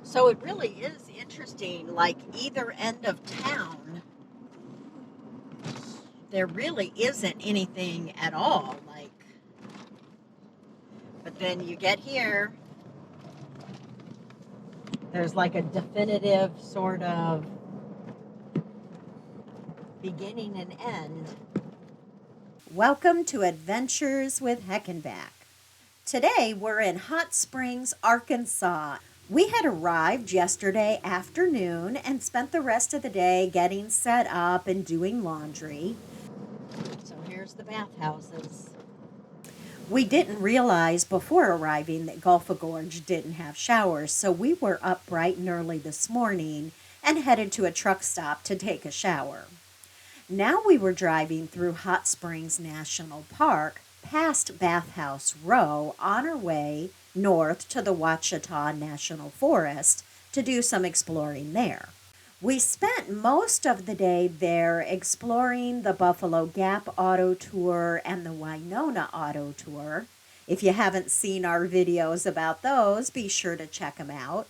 So it really is interesting, like either end of town, there really isn't anything at all. But then you get here, there's like a definitive sort of beginning and end. Welcome to Adventures with Heckenback. Today we're in Hot Springs, Arkansas. We had arrived yesterday afternoon and spent the rest of the day getting set up and doing laundry. So here's the bathhouses. We didn't realize before arriving that Gulf Gorge didn't have showers, so we were up bright and early this morning and headed to a truck stop to take a shower. Now we were driving through Hot Springs National Park past Bathhouse Row on our way north to the Ouachita National Forest to do some exploring there. We spent most of the day there exploring the Buffalo Gap Auto Tour and the Winona Auto Tour. If you haven't seen our videos about those, be sure to check them out.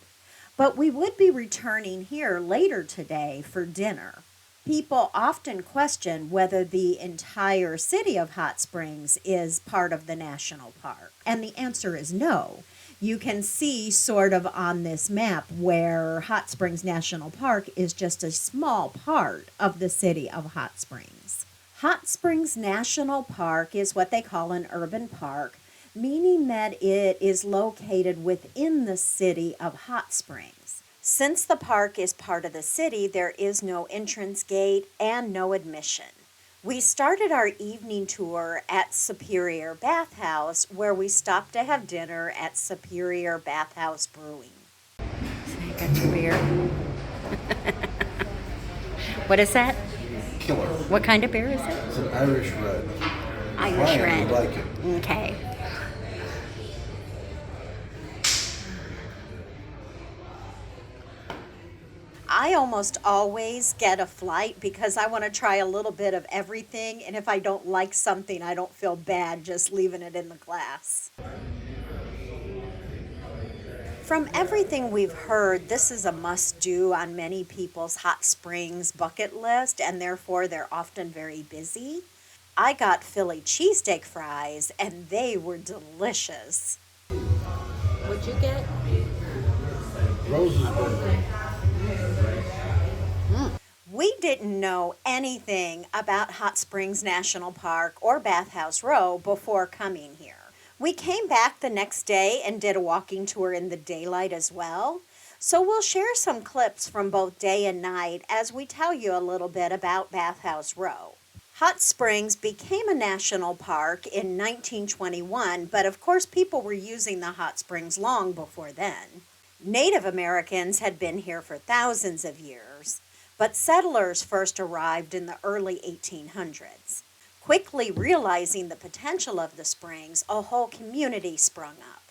But we would be returning here later today for dinner. People often question whether the entire city of Hot Springs is part of the national park, and the answer is no. You can see sort of on this map where Hot Springs National Park is just a small part of the city of Hot Springs. Hot Springs National Park is what they call an urban park, meaning that it is located within the city of Hot Springs. Since the park is part of the city, there is no entrance gate and no admission. We started our evening tour at Superior Bathhouse, where we stopped to have dinner at Superior Bathhouse Brewing. So you got your beer. What is that? Killer. What kind of beer is it? It's an Irish red. Irish red. I like it. Okay. I almost always get a flight because I want to try a little bit of everything, and if I don't like something, I don't feel bad just leaving it in the glass. From everything we've heard, this is a must-do on many people's hot springs bucket list, and therefore they're often very busy. I got Philly cheesesteak fries, and they were delicious. What'd you get? Rose is good. We didn't know anything about Hot Springs National Park or Bathhouse Row before coming here. We came back the next day and did a walking tour in the daylight as well. So we'll share some clips from both day and night as we tell you a little bit about Bathhouse Row. Hot Springs became a national park in 1921, but of course people were using the hot springs long before then. Native Americans had been here for thousands of years, but settlers first arrived in the early 1800s. Quickly realizing the potential of the springs, a whole community sprung up.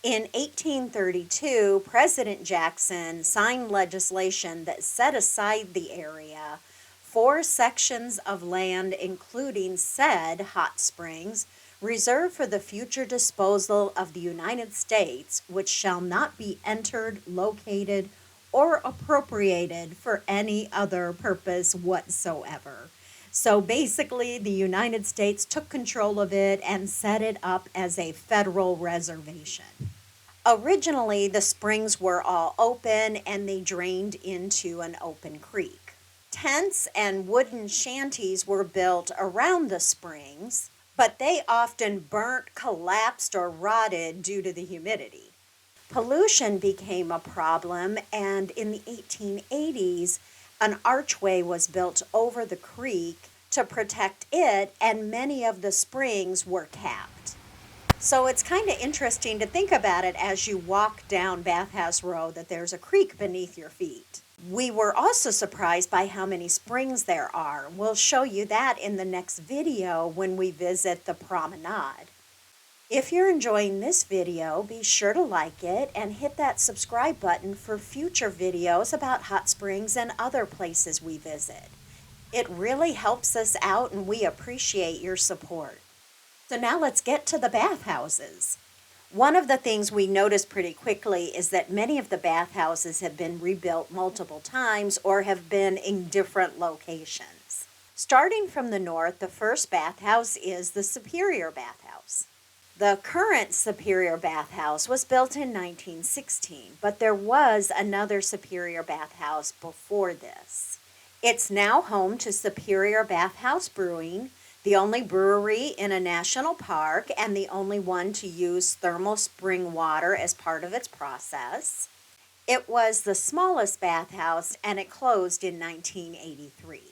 In 1832, President Jackson signed legislation that set aside the area for sections of land, including said hot springs, reserved for the future disposal of the United States, which shall not be entered, located, or appropriated for any other purpose whatsoever. So basically, the United States took control of it and set it up as a federal reservation. Originally, the springs were all open and they drained into an open creek. Tents and wooden shanties were built around the springs, but they often burnt, collapsed, or rotted due to the humidity. Pollution became a problem, and in the 1880s, an archway was built over the creek to protect it, and many of the springs were capped. So it's kind of interesting to think about it as you walk down Bathhouse Row that there's a creek beneath your feet. We were also surprised by how many springs there are. We'll show you that in the next video when we visit the promenade. If you're enjoying this video, be sure to like it and hit that subscribe button for future videos about hot springs and other places we visit. It really helps us out and we appreciate your support. So now let's get to the bathhouses. One of the things we noticed pretty quickly is that many of the bathhouses have been rebuilt multiple times or have been in different locations. Starting from the north, the first bathhouse is the Superior Bathhouse. The current Superior Bathhouse was built in 1916, but there was another Superior Bathhouse before this. It's now home to Superior Bathhouse Brewing, the only brewery in a national park and the only one to use thermal spring water as part of its process. It was the smallest bathhouse and it closed in 1983.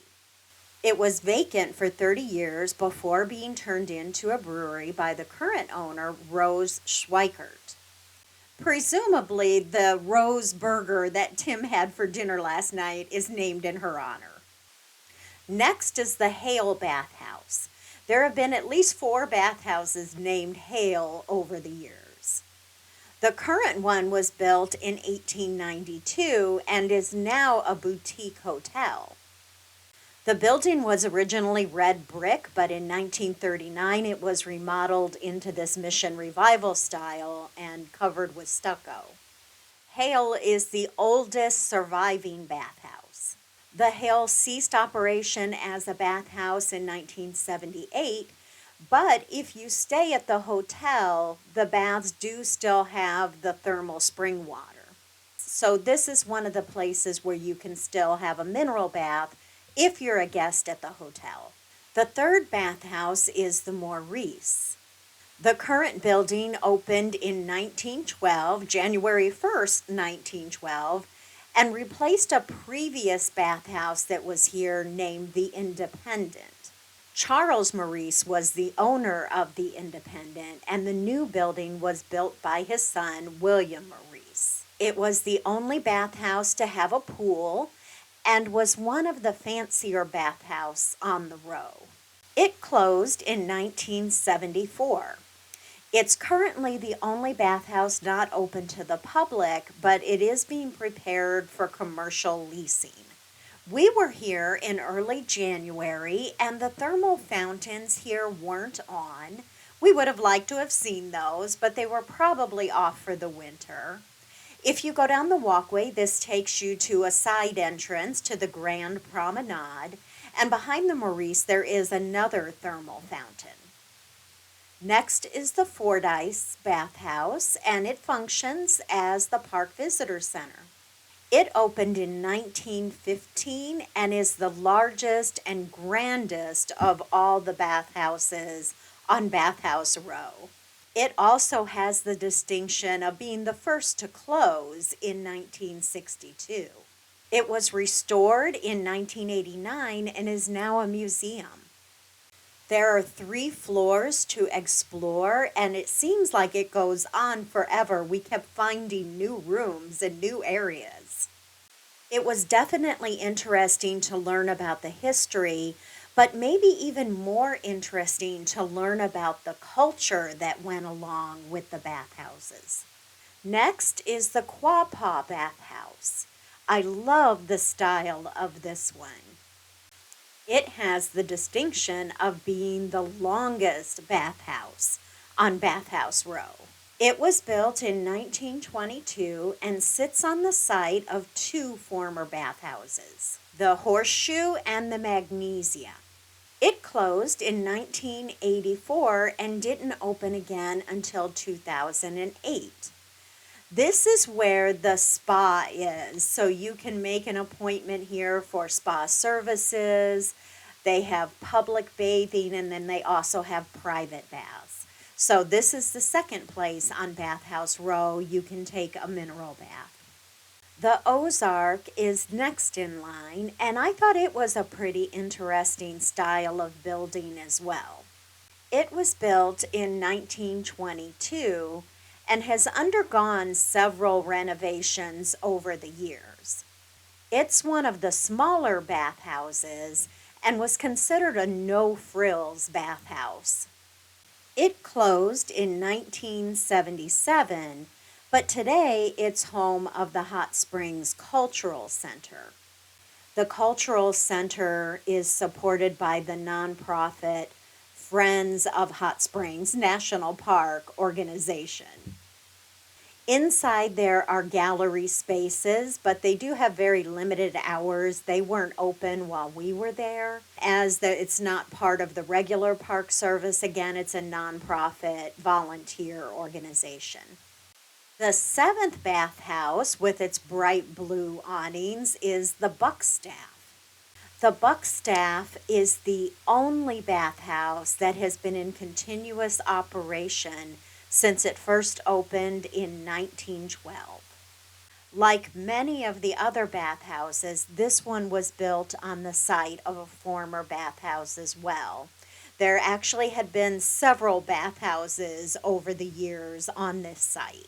It was vacant for 30 years before being turned into a brewery by the current owner, Rose Schweikert. Presumably, the Rose burger that Tim had for dinner last night is named in her honor. Next is the Hale Bathhouse. There have been at least 4 bathhouses named Hale over the years. The current one was built in 1892 and is now a boutique hotel. The building was originally red brick, but in 1939 it was remodeled into this Mission Revival style and covered with stucco. Hale is the oldest surviving bathhouse. The Hale ceased operation as a bathhouse in 1978, but if you stay at the hotel, the baths do still have the thermal spring water. So this is one of the places where you can still have a mineral bath if you're a guest at the hotel. The third bathhouse is the Maurice. The current building opened in 1912, January 1st, 1912, and replaced a previous bathhouse that was here named the Independent. Charles Maurice was the owner of the Independent, and the new building was built by his son, William Maurice. It was the only bathhouse to have a pool and was one of the fancier bathhouses on the row. It closed in 1974. It's currently the only bathhouse not open to the public, but it is being prepared for commercial leasing. We were here in early January, and the thermal fountains here weren't on. We would have liked to have seen those, but they were probably off for the winter. If you go down the walkway, this takes you to a side entrance to the Grand Promenade, and behind the Maurice there is another thermal fountain. Next is the Fordyce Bathhouse, and it functions as the Park Visitor Center. It opened in 1915 and is the largest and grandest of all the bathhouses on Bathhouse Row. It also has the distinction of being the first to close in 1962. It was restored in 1989 and is now a museum. There are 3 floors to explore, and it seems like it goes on forever. We kept finding new rooms and new areas. It was definitely interesting to learn about the history, but maybe even more interesting to learn about the culture that went along with the bathhouses. Next is the Quapaw Bathhouse. I love the style of this one. It has the distinction of being the longest bathhouse on Bathhouse Row. It was built in 1922 and sits on the site of 2 former bathhouses, the Horseshoe and the Magnesia. It closed in 1984 and didn't open again until 2008. This is where the spa is, so you can make an appointment here for spa services. They have public bathing, and then they also have private baths. So this is the second place on Bathhouse Row you can take a mineral bath. The Ozark is next in line, and I thought it was a pretty interesting style of building as well. It was built in 1922 and has undergone several renovations over the years. It's one of the smaller bathhouses and was considered a no-frills bathhouse. It closed in 1977, but today it's home of the Hot Springs Cultural Center. The Cultural Center is supported by the nonprofit Friends of Hot Springs National Park organization. Inside there are gallery spaces, but they do have very limited hours. They weren't open while we were there, as it's not part of the regular park service. Again, it's a nonprofit volunteer organization. The seventh bathhouse, with its bright blue awnings, is the Buckstaff. The Buckstaff is the only bathhouse that has been in continuous operation since it first opened in 1912. Like many of the other bathhouses, this one was built on the site of a former bathhouse as well. There actually had been several bathhouses over the years on this site.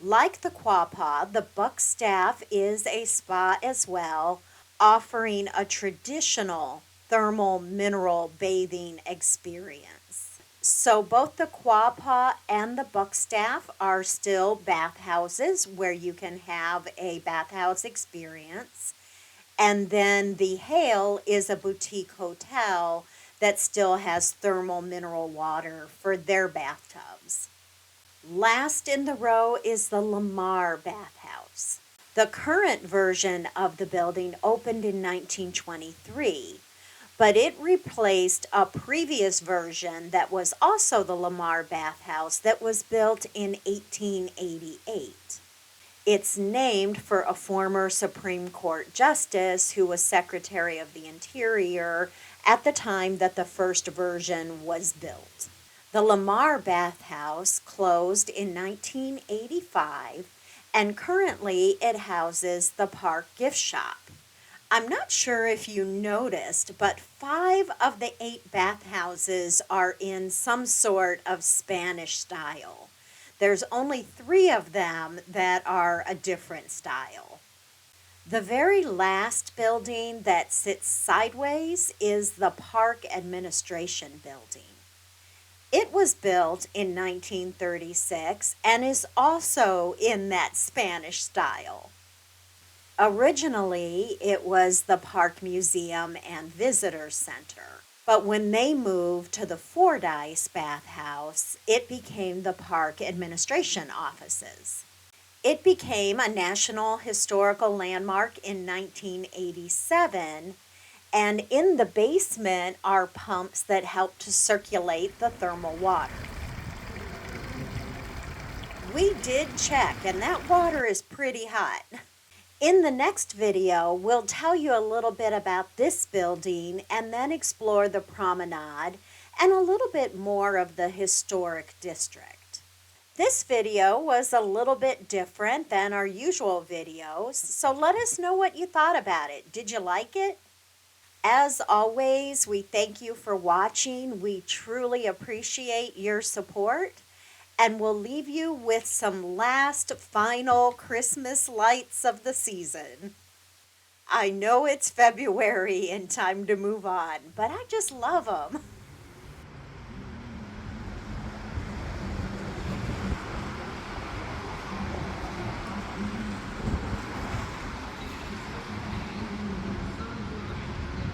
Like the Quapaw, the Buckstaff is a spa as well, offering a traditional thermal mineral bathing experience. So both the Quapaw and the Buckstaff are still bathhouses where you can have a bathhouse experience. And then the Hale is a boutique hotel that still has thermal mineral water for their bathtubs. Last in the row is the Lamar Bathhouse. The current version of the building opened in 1923, but it replaced a previous version that was also the Lamar Bathhouse that was built in 1888. It's named for a former Supreme Court justice who was Secretary of the Interior at the time that the first version was built. The Lamar Bathhouse closed in 1985, and currently it houses the park gift shop. I'm not sure if you noticed, but 5 of the 8 bathhouses are in some sort of Spanish style. There's only 3 of them that are a different style. The very last building that sits sideways is the Park Administration Building. It was built in 1936 and is also in that Spanish style. Originally, it was the Park Museum and Visitor Center, but when they moved to the Fordyce Bathhouse, it became the Park Administration offices. It became a National Historical Landmark in 1987, and in the basement are pumps that help to circulate the thermal water. We did check, and that water is pretty hot. In the next video, we'll tell you a little bit about this building and then explore the promenade and a little bit more of the historic district. This video was a little bit different than our usual videos, so let us know what you thought about it. Did you like it? As always, we thank you for watching. We truly appreciate your support, and we'll leave you with some last final Christmas lights of the season. I know it's February and time to move on, but I just love them.